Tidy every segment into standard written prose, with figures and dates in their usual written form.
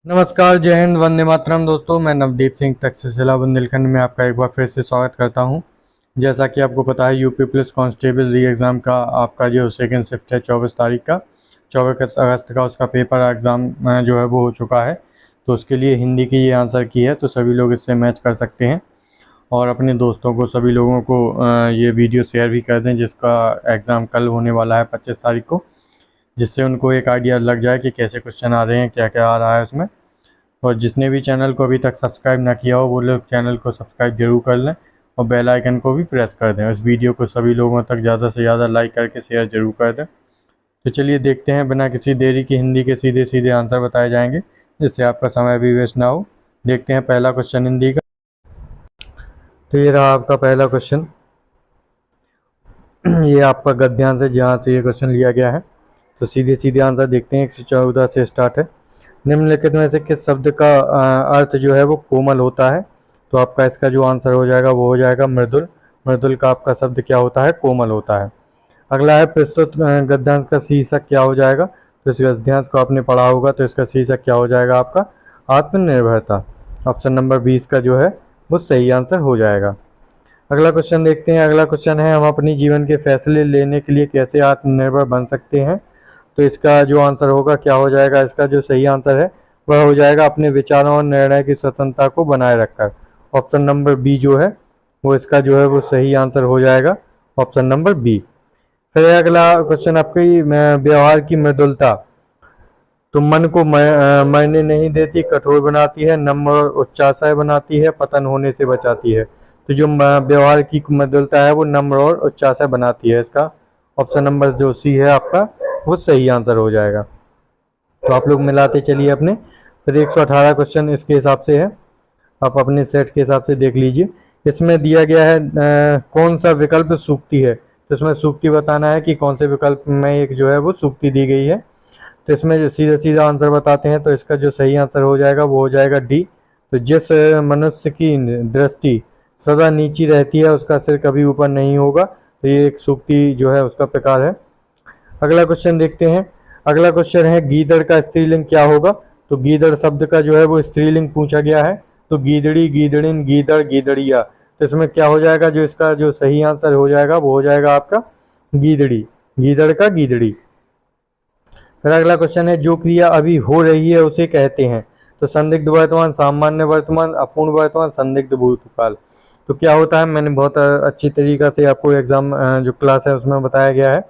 नमस्कार, जय हिंद, वंदे मातरम। दोस्तों, मैं नवदीप सिंह तक्षशिला बुंदेलखंड में आपका एक बार फिर से स्वागत करता हूं। जैसा कि आपको पता है, यूपी पुलिस कांस्टेबल री एग्ज़ाम का आपका जो सेकंड शिफ्ट है 24 तारीख का, 24 अगस्त का उसका पेपर एग्ज़ाम जो है वो हो चुका है। तो उसके लिए हिंदी की ये आंसर की है, तो सभी लोग इससे मैच कर सकते हैं और अपने दोस्तों को, सभी लोगों को ये वीडियो शेयर भी कर दें जिसका एग्ज़ाम कल होने वाला है 25 तारीख को, जिससे उनको एक आइडिया लग जाए कि कैसे क्वेश्चन आ रहे हैं, क्या क्या आ रहा है उसमें। और जिसने भी चैनल को अभी तक सब्सक्राइब ना किया हो वो लोग चैनल को सब्सक्राइब जरूर कर लें और बेल आइकन को भी प्रेस कर दें। इस वीडियो को सभी लोगों तक ज़्यादा से ज़्यादा लाइक करके शेयर जरूर कर दें। तो चलिए देखते हैं, बिना किसी देरी की हिंदी के सीधे सीधे आंसर बताए जाएंगे, जिससे आपका समय भी वेस्ट ना हो। देखते हैं पहला क्वेश्चन हिंदी का। तो ये रहा आपका पहला क्वेश्चन। ये आपका गद्यांश है जहाँ से ये क्वेश्चन लिया गया है। तो सीधे सीधे आंसर देखते हैं। 114 से स्टार्ट है। निम्नलिखित में से किस शब्द का अर्थ जो है वो कोमल होता है? तो आपका इसका जो आंसर हो जाएगा वो हो जाएगा मृदुल। मृदुल का आपका शब्द क्या होता है? कोमल होता है। अगला है, प्रस्तुत गद्यांश का शीर्षक क्या हो जाएगा? तो इस गद्यांश को आपने पढ़ा होगा, तो इसका शीर्षक क्या हो जाएगा आपका? आत्मनिर्भरता। ऑप्शन नंबर 20 का जो है वो सही आंसर हो जाएगा। अगला क्वेश्चन देखते हैं। अगला क्वेश्चन है, हम अपनी जीवन के फैसले लेने के लिए कैसे आत्मनिर्भर बन सकते हैं? तो इसका जो आंसर होगा क्या हो जाएगा? इसका जो सही आंसर है वह हो जाएगा अपने विचारों और निर्णय की स्वतंत्रता को बनाए रखकर। ऑप्शन नंबर बी जो है वो इसका जो है वो सही आंसर हो जाएगा, ऑप्शन नंबर बी। फिर अगला क्वेश्चन आपकी व्यवहार की मृदुलता। तो मन को मरने नहीं देती, कठोर बनाती है, नम्र और उच्चाशय बनाती है, पतन होने से बचाती है। तो जो व्यवहार की मृदुलता है वो नम्र और उच्चाशय बनाती है। इसका ऑप्शन नंबर जो सी है आपका वो सही आंसर हो जाएगा। तो आप लोग मिलाते चलिए अपने। फिर 118 क्वेश्चन इसके हिसाब से है, आप अपने सेट के हिसाब से देख लीजिए। इसमें दिया गया है कौन सा विकल्प सूक्ति है? तो इसमें सूक्ति बताना है कि कौन से विकल्प में एक जो है वो सूक्ति दी गई है। तो इसमें जो सीधा सीधा आंसर बताते हैं, तो इसका जो सही आंसर हो जाएगा वो हो जाएगा डी। तो जिस मनुष्य की दृष्टि सदा नीची रहती है उसका सिर कभी ऊपर नहीं होगा। तो ये एक सूक्ति जो है उसका प्रकार है। अगला क्वेश्चन देखते हैं। अगला क्वेश्चन है, गीदड़ का स्त्रीलिंग क्या होगा? तो गीदड़ शब्द का जो है वो स्त्रीलिंग पूछा गया है। तो गीदड़ी, गीदड़िन, गीदड़, गीदड़िया। तो इसमें क्या हो जाएगा? जो इसका जो सही आंसर हो जाएगा वो हो जाएगा आपका गीदड़ी। गीदड़ का गीदड़ी। फिर अगला क्वेश्चन है, जो क्रिया अभी हो रही है उसे कहते हैं? तो संदिग्ध वर्तमान, सामान्य वर्तमान, अपूर्ण वर्तमान, संदिग्ध भूतकाल। तो क्या होता है, मैंने बहुत अच्छी तरीका से आपको एग्जाम जो क्लास है उसमें बताया गया है।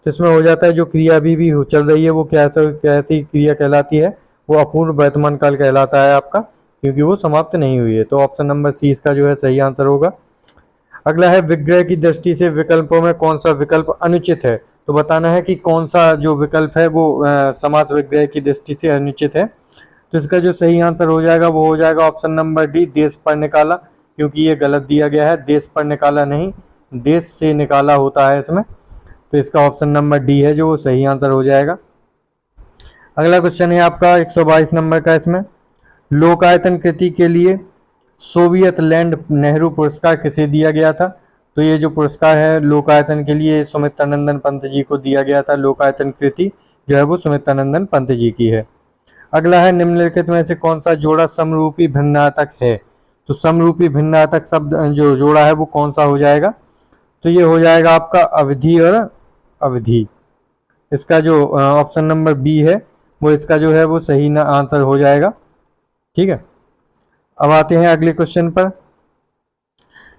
तो इसमें हो जाता है जो क्रिया अभी भी चल रही है वो कैसी क्रिया कहलाती है? वो अपूर्ण वर्तमान काल कहलाता है आपका, क्योंकि वो समाप्त नहीं हुई है। तो ऑप्शन नंबर सी इसका जो है सही आंसर होगा। अगला है, विग्रह की दृष्टि से विकल्पों में कौन सा विकल्प अनुचित है? तो बताना है कि कौन सा जो विकल्प है वो समास विग्रह की दृष्टि से अनुचित है। तो इसका जो सही आंसर हो जाएगा वो हो जाएगा ऑप्शन नंबर डी, देश पर निकाला। क्योंकि ये गलत दिया गया है, देश पर निकाला नहीं, देश से निकाला होता है इसमें। तो इसका ऑप्शन नंबर डी है जो सही आंसर हो जाएगा। अगला क्वेश्चन है आपका 122 नंबर का। इसमें लोकायतन कृति के लिए सोवियत लैंड नेहरू पुरस्कार किसे दिया गया था? तो ये जो पुरस्कार है लोकायतन के लिए सुमित्रानंदन पंत जी को दिया गया था। लोकायतन कृति जो है वो सुमित्रानंदन पंत जी की है। अगला है, निम्नलिखित में से कौन सा जोड़ा समरूपी भिन्नार्थक है? तो समरूपी भिन्नार्थक शब्द जो जोड़ा है वो कौन सा हो जाएगा? तो ये हो जाएगा आपका अवधि और अवधि। इसका जो ऑप्शन नंबर बी है वो इसका जो है वो सही आंसर हो जाएगा। ठीक है, अब आते हैं अगले क्वेश्चन पर।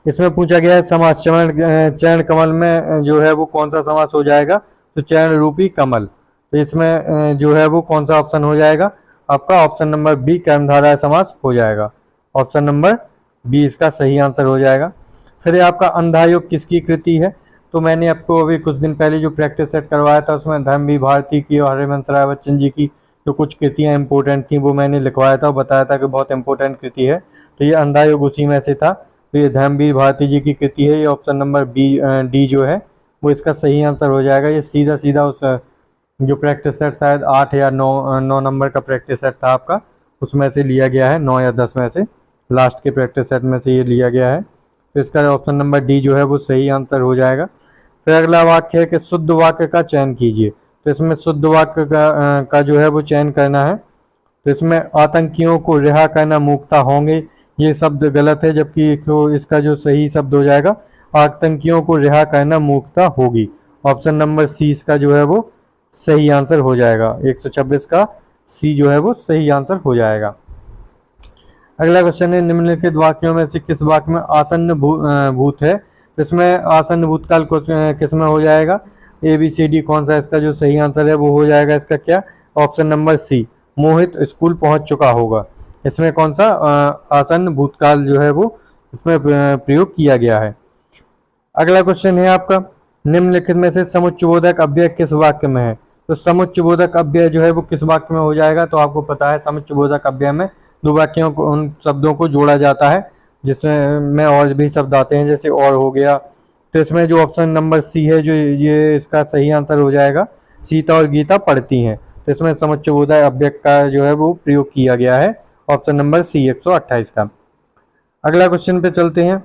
इसमें पूछा गया है समास, चरण कमल में जो है वो कौन सा समास हो जाएगा? तो चरण रूपी कमल। तो इसमें जो है वो कौन सा ऑप्शन हो जाएगा? आपका ऑप्शन नंबर बी, कर्मधारय समास हो जाएगा। ऑप्शन नंबर बी इसका सही आंसर हो जाएगा। फिर आपका अंधा योग किसकी कृति है? तो मैंने आपको अभी कुछ दिन पहले जो प्रैक्टिस सेट करवाया था उसमें धर्मवीर भारती की और हरिवंश राय बच्चन जी की जो कुछ कृतियाँ इंपॉर्टेंट थी वो मैंने लिखवाया था और बताया था कि बहुत इंपॉर्टेंट कृति है। तो ये अंधा योग उसी में से था। तो ये धर्मवीर भारती जी की कृति है। ये ऑप्शन नंबर बी, डी जो है वो इसका सही आंसर हो जाएगा। ये सीधा सीधा उस जो प्रैक्टिस सेट शायद 8 या 9 नंबर का प्रैक्टिस सेट था आपका, उसमें से लिया गया है। 9 या 10 में से लास्ट के प्रैक्टिस सेट में से ये लिया गया है। तो इसका ऑप्शन नंबर डी जो है वो सही आंसर हो जाएगा। फिर अगला वाक्य है कि शुद्ध वाक्य का चयन कीजिए। तो इसमें शुद्ध वाक्य का जो है वो चयन करना है। तो इसमें आतंकियों को रिहा करना मुक्ता होंगे, ये शब्द गलत है, जबकि तो इसका जो सही शब्द हो जाएगा आतंकियों को रिहा करना मुक्ता होगी। ऑप्शन नंबर सी इसका जो है वो सही आंसर हो जाएगा। 126 का सी जो है वो सही आंसर हो जाएगा। अगला क्वेश्चन है, निम्नलिखित वाक्यों में से किस वाक्य में आसन्न भूत है? तो इसमें आसन्न भूतकाल किस में हो जाएगा? ए बी सी डी कौन सा इसका जो सही आंसर है वो हो जाएगा इसका क्या? ऑप्शन नंबर सी, मोहित स्कूल पहुंच चुका होगा। इसमें कौन सा आसन्न भूतकाल जो है वो इसमें प्रयोग किया गया है। अगला क्वेश्चन है आपका, निम्नलिखित में से समुच्चयबोधक अव्यय किस वाक्य में है? तो समुच्चयबोधक अव्यय जो है वो किस वाक्य में हो जाएगा? तो आपको पता है समुच्चयबोधक अव्यय में दो वाक्यों को, उन शब्दों को जोड़ा जाता है जिसमें और भी शब्द आते हैं, जैसे और हो गया। तो इसमें जो ऑप्शन नंबर सी है जो ये इसका सही आंसर हो जाएगा। सीता और गीता पढ़ती हैं, तो इसमें समुच्चयबोधक अव्यय का जो है वो प्रयोग किया गया है। ऑप्शन नंबर सी 128 का। अगला क्वेश्चन पे चलते हैं।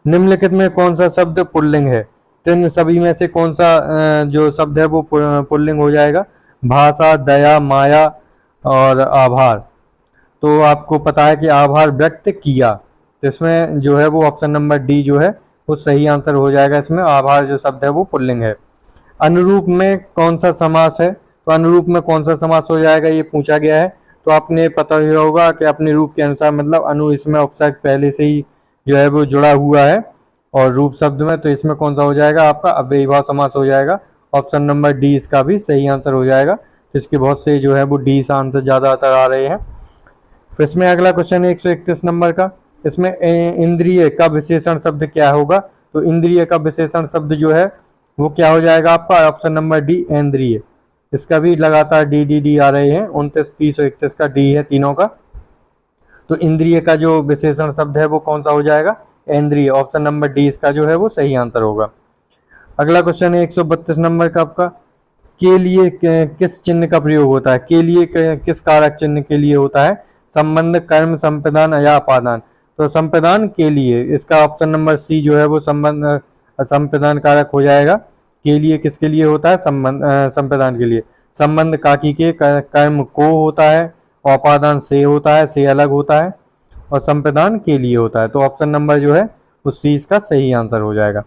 निम्नलिखित में कौन सा शब्द पुल्लिंग है? तो इन सभी में से कौन सा जो शब्द है वो पुल्लिंग हो जाएगा? भाषा, दया, माया और आभार। तो आपको पता है कि आभार व्यक्त किया, तो इसमें जो है वो ऑप्शन नंबर डी जो है वो सही आंसर हो जाएगा। इसमें आभार जो शब्द है वो पुल्लिंग है। अनुरूप में कौन सा समास है? तो अनुरूप में कौन सा समास हो जाएगा ये पूछा गया है। तो आपने पता ही होगा कि अपने रूप के अनुसार, मतलब अनु इसमें उपसर्ग पहले से ही जो है वो जुड़ा हुआ है और रूप शब्द में, तो इसमें कौन सा हो जाएगा आपका? अव्ययीभाव समास हो जाएगा। ऑप्शन नंबर डी इसका भी सही आंसर हो जाएगा। तो इसके बहुत से जो है वो डी से आंसर ज़्यादातर आ रहे हैं। फिर इसमें अगला क्वेश्चन है 131 नंबर का। इसमें इंद्रिय का विशेषण शब्द क्या होगा? तो इंद्रिय का विशेषण शब्द जो है वो क्या हो जाएगा आपका? ऑप्शन नंबर डी, इंद्रिय। इसका भी लगातार डी डी डी आ रहे हैं, 29, 30 और 31 का डी है तीनों का। तो इंद्रिय का जो विशेषण शब्द है वो कौन सा हो जाएगा? इंद्रिय। ऑप्शन नंबर डी इसका जो है वो सही आंसर होगा। अगला क्वेश्चन है 132 नंबर का आपका, के लिए किस चिन्ह का प्रयोग होता है? के लिए किस कारक चिन्ह के लिए होता है? संबंध, कर्म, संप्रदान या अपादान। तो संप्रदान के लिए इसका ऑप्शन नंबर सी जो है वो संबंध संप्रदान कारक हो जाएगा। के लिए किसके लिए होता है? संबंध संप्रदान के लिए। संबंध काकी के, कर्म को होता है और अपादान से होता है, से अलग होता है, और संप्रदान के लिए होता है। तो ऑप्शन नंबर जो है उस सी इसका सही आंसर हो जाएगा।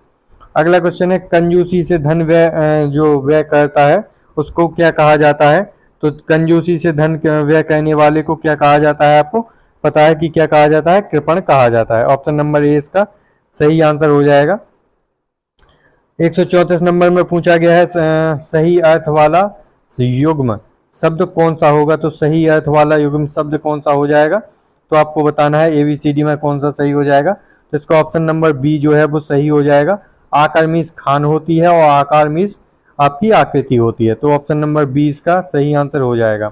अगला क्वेश्चन है, कंजूसी से धन व्यय जो व्यय करता है उसको क्या कहा जाता है? तो कंजूसी से धन व्यय करने वाले को क्या कहा जाता है? आपको पता है कि क्या कहा जाता है? कृपण कहा जाता है। ऑप्शन नंबर ए इसका सही आंसर हो जाएगा। 134 नंबर में पूछा गया है सही अर्थ वाला युग्म शब्द कौन सा होगा? तो सही अर्थ वाला युग्म शब्द कौन सा हो जाएगा? तो आपको बताना है ABCD में कौन सा सही हो जाएगा। तो इसका ऑप्शन नंबर बी जो है वो सही हो जाएगा। आकार मीन्स खान होती है और आकार मीन्स आपकी आकृति होती है। तो ऑप्शन नंबर बी इसका सही आंसर हो जाएगा।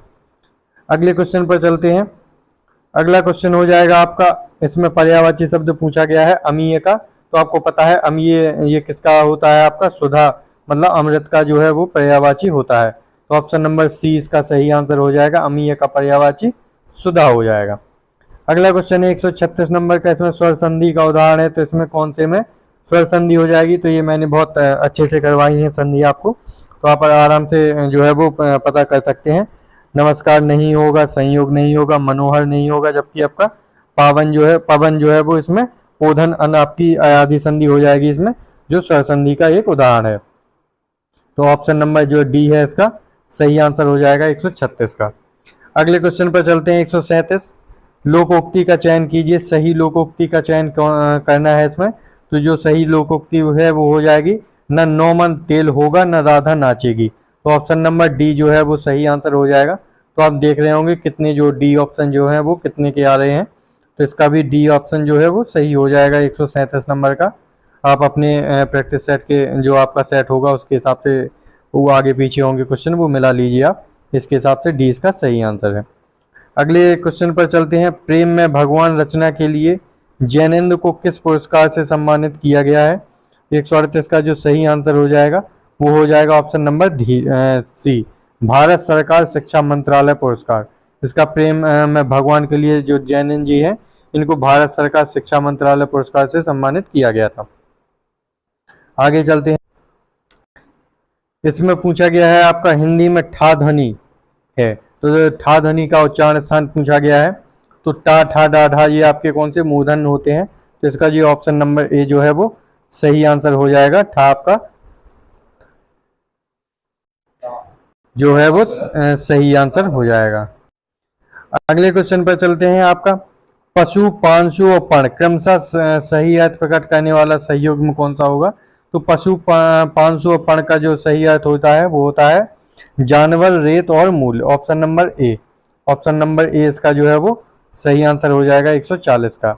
अगले क्वेश्चन पर चलते हैं। अगला क्वेश्चन हो जाएगा आपका, इसमें पर्यायवाची शब्द पूछा गया है अमीय का। तो आपको पता है अमीय ये किसका होता है? आपका सुधा, मतलब अमृत का जो है वो पर्यायवाची होता है। तो ऑप्शन नंबर सी इसका सही आंसर हो जाएगा। अमीय का पर्यायवाची सुधा हो जाएगा। अगला क्वेश्चन है 136 नंबर का। इसमें स्वर संधि का उदाहरण है, तो इसमें कौन से में स्वर संधि हो जाएगी? तो ये मैंने बहुत अच्छे से करवाई है संधि आपको, तो आप आराम से जो है वो पता कर सकते हैं। नमस्कार नहीं होगा, संयोग नहीं होगा, मनोहर नहीं होगा, जबकि आपका पवन जो है वो इसमें पोधन अन आपकी आदि संधि हो जाएगी इसमें, जो स्वर संधि का एक उदाहरण है। तो ऑप्शन नंबर जो डी है इसका सही आंसर हो जाएगा 136 का। अगले क्वेश्चन पर चलते हैं 137। लोकोक्ति का चयन कीजिए। सही लोकोक्ति का चयन करना है इसमें। तो जो सही लोकोक्ति है वो हो जाएगी, न नौमन तेल होगा न राधा नाचेगी। तो ऑप्शन नंबर डी जो है वो सही आंसर हो जाएगा। तो आप देख रहे होंगे कितने जो डी ऑप्शन जो है वो कितने के आ रहे हैं। तो इसका भी डी ऑप्शन जो है वो सही हो जाएगा 137 नंबर का। आप अपने प्रैक्टिस सेट के जो आपका सेट होगा उसके हिसाब से वो आगे पीछे होंगे क्वेश्चन, वो मिला लीजिए आप। इसके हिसाब से डी इसका सही आंसर है। अगले क्वेश्चन पर चलते हैं। प्रेम में भगवान रचना के लिए जैनेन्द्र को किस पुरस्कार से सम्मानित किया गया है? 138 का जो सही आंसर हो जाएगा वो हो जाएगा ऑप्शन नंबर सी, भारत सरकार शिक्षा मंत्रालय पुरस्कार। इसका प्रेम में भगवान के लिए जो जैनेन्द्र जी हैं इनको भारत सरकार शिक्षा मंत्रालय पुरस्कार से सम्मानित किया गया था। आगे चलते हैं। इसमें पूछा गया है आपका, हिंदी में ठा ध्वनि है। तो ठा ध्वनि का उच्चारण स्थान पूछा गया है, तो टा ठा डा ढा ये आपके कौन से मूर्धन्य होते हैं, तो इसका जो ऑप्शन नंबर ए जो है वो सही आंसर हो जाएगा। ठा आपका जो है वो सही आंसर हो जाएगा। अगले क्वेश्चन पर चलते हैं। आपका पशु, पांशु और पण क्रमशः सही अर्थ प्रकट करने वाला सही युग्म कौन सा होगा, तो पशु, पांशु और पण का जो सही अर्थ होता है वो होता है जानवर, रेत और मूल। Option number A, option number A इसका जो है वो सही आंसर हो जाएगा 140 का।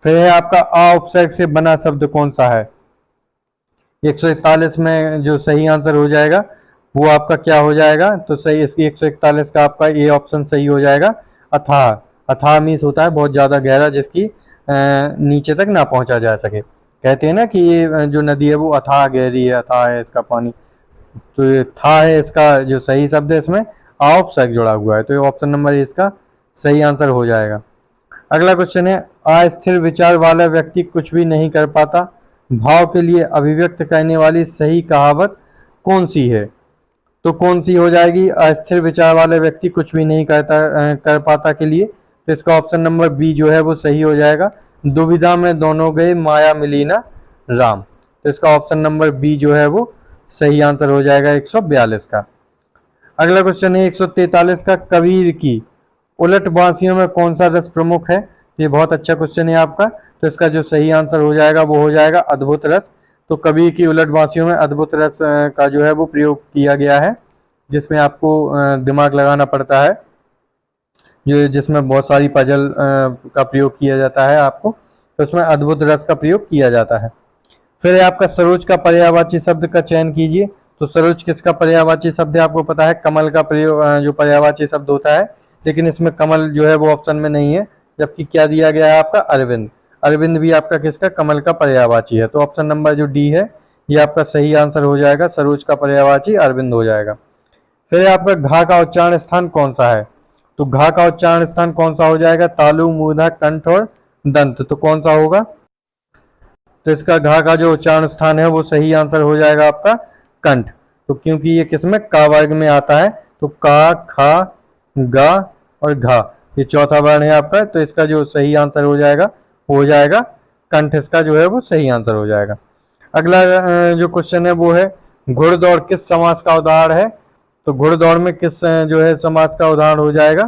फिर है आपका आ उपसर्ग से बना शब्द कौन सा है, 141 में जो सही आंसर हो जाएगा वो आपका क्या हो जाएगा, तो सही इसकी 141 का आपका ए ऑप्शन सही हो जाएगा अथाह। अथाह मीन्स होता है बहुत ज़्यादा गहरा, जिसकी नीचे तक ना पहुंचा जा सके। कहते हैं ना कि ये जो नदी है वो अथाह गहरी है, अथाह है इसका पानी, तो ये था है इसका जो सही शब्द है, इसमें आ उपसर्ग जुड़ा हुआ है, तो ये ऑप्शन नंबर इसका सही आंसर हो जाएगा। अगला क्वेश्चन है अस्थिर विचार वाला व्यक्ति कुछ भी नहीं कर पाता, भाव के लिए अभिव्यक्त करने वाली सही कहावत कौन सी है, तो कौन सी हो जाएगी अस्थिर विचार वाले व्यक्ति कुछ भी नहीं कर पाता के लिए, तो इसका ऑप्शन नंबर बी जो है वो सही हो जाएगा। दुविधा में दोनों गए माया मिली ना राम, तो इसका ऑप्शन नंबर बी जो है वो सही आंसर हो जाएगा 142 का। अगला क्वेश्चन है 143 का कबीर की उलट बांसियों में कौन सा रस प्रमुख है, ये बहुत अच्छा क्वेश्चन है आपका, तो इसका जो सही आंसर हो जाएगा वो हो जाएगा अद्भुत रस। तो कबीर की उलट बांसियों में अद्भुत रस का जो है वो प्रयोग किया गया है, जिसमें आपको दिमाग लगाना पड़ता है, जो जिसमें बहुत सारी पजल का प्रयोग किया जाता है आपको, तो उसमें अद्भुत रस का प्रयोग किया जाता है। फिर आपका सरोज का पर्यायवाची शब्द का चयन कीजिए, तो सरोज किसका पर्यायवाची शब्द है, आपको पता है कमल का प्रयोग जो पर्यायवाची शब्द होता है, लेकिन इसमें कमल जो है वो ऑप्शन में नहीं है, जबकि क्या दिया गया है आपका अरविंद। अरविंद भी आपका किसका कमल का पर्यायवाची है, तो ऑप्शन नंबर जो डी है ये आपका सही आंसर हो जाएगा, सरोज का पर्यायवाची अरविंद हो जाएगा। फिर आपका घा का उच्चारण स्थान कौन सा है, तो घा का उच्चारण स्थान कौन सा हो जाएगा, तालु, मूर्धा, कंठ और दंत, तो कौन सा होगा, तो इसका घा का जो उच्चारण स्थान है वो सही आंसर हो जाएगा आपका कंठ, तो क्योंकि ये किसमें का वर्ग में आता है, तो का, खा, गा और घा ये चौथा वर्ण है आपका, तो इसका जो सही आंसर हो जाएगा कंठ, इसका जो है वो सही आंसर हो जाएगा। अगला जो क्वेश्चन है वो है घुड़दौड़ किस समास का उदाहरण है, तो घुड़दौड़ में किस जो है समास का उदाहरण हो जाएगा,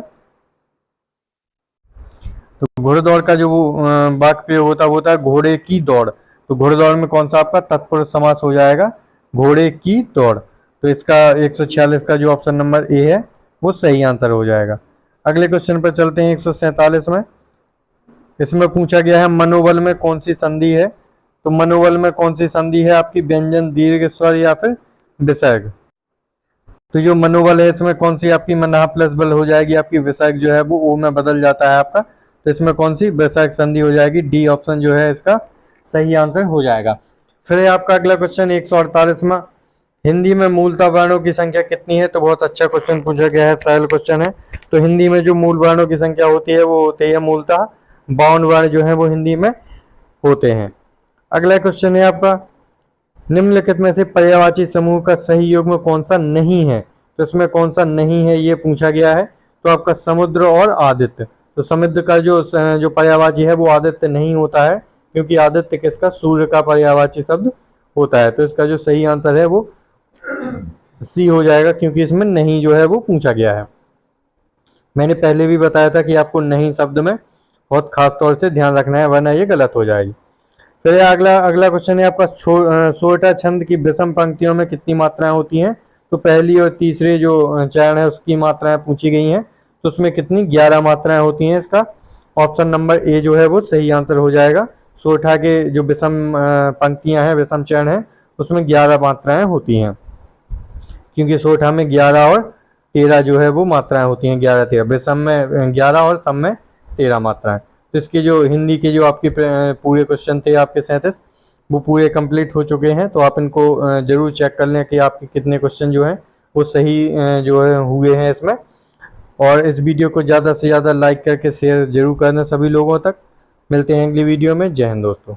तो घुड़दौड़ का जो वो वाक्य प्रयोग होता है वो होता है घोड़े की दौड़, तो घुड़दौड़ में कौन सा आपका तत्पुरुष समास हो जाएगा, घोड़े की दौड़, तो इसका 146 का जो ऑप्शन नंबर ए है वो सही आंसर हो जाएगा। अगले क्वेश्चन पर चलते हैं 147 में। इसमें पूछा गया है मनोबल में कौन सी संधि है, तो मनोबल में कौन सी संधि है आपकी, व्यंजन, दीर्घ, स्वर या फिर विसर्ग, तो जो मनोबल है इसमें कौन सी आपकी मना प्लस बल हो जाएगी, आपकी विसर्ग जो है वो ओ में बदल जाता है आपका, तो इसमें कौन सी विसर्ग संधि हो जाएगी, डी ऑप्शन जो है इसका सही आंसर हो जाएगा। फिर आपका अगला क्वेश्चन 148 में हिंदी में मूलतः वर्णों की संख्या कितनी है, तो बहुत अच्छा क्वेश्चन पूछा गया है, सरल क्वेश्चन है। तो हिंदी में जो मूल वर्णों की संख्या होती है वो होती है मूलतः 52 वर्ण जो है वो हिंदी में होते हैं। अगला क्वेश्चन है आपका निम्नलिखित में से पर्यायवाची समूह का सही युग्म कौन सा नहीं है, तो इसमें कौन सा नहीं है ये पूछा गया है, तो आपका समुद्र और आदित्य, तो समुद्र का जो पर्यायवाची है वो आदित्य नहीं होता है, क्योंकि आदित्य किसका सूर्य का पर्यायवाची शब्द होता है, तो इसका जो सही आंसर है वो सी हो जाएगा, क्योंकि इसमें नहीं जो है वो पूछा गया है। मैंने पहले भी बताया था कि आपको नहीं शब्द में बहुत खास तौर से ध्यान रखना है, वरना ये गलत हो जाएगी। फिर अगला क्वेश्चन है आपका सोरठा छंद की विषम पंक्तियों में कितनी मात्राएं होती हैं, तो पहली और तीसरे जो चरण है उसकी मात्राएं पूछी गई हैं, तो उसमें कितनी 11 मात्राएं होती हैं, इसका ऑप्शन नंबर ए जो है वो सही आंसर हो जाएगा। सोरठा के जो विषम पंक्तियां हैं, विषम चरण है, उसमें 11 मात्राएं होती हैं, क्योंकि सोरठा में 11 और 13 जो है वो मात्राएं होती हैं, 11-13, विषम में 11 और सम में 13 मात्राएं। तो इसके जो हिंदी के जो आपके पूरे क्वेश्चन थे आपके 37 वो पूरे कंप्लीट हो चुके हैं, तो आप इनको जरूर चेक कर लें कि आपके कितने क्वेश्चन जो हैं वो सही जो है हुए हैं इसमें। और इस वीडियो को ज़्यादा से ज़्यादा लाइक करके शेयर जरूर करना सभी लोगों तक। मिलते हैं अगली वीडियो में। जय हिंद दोस्तों।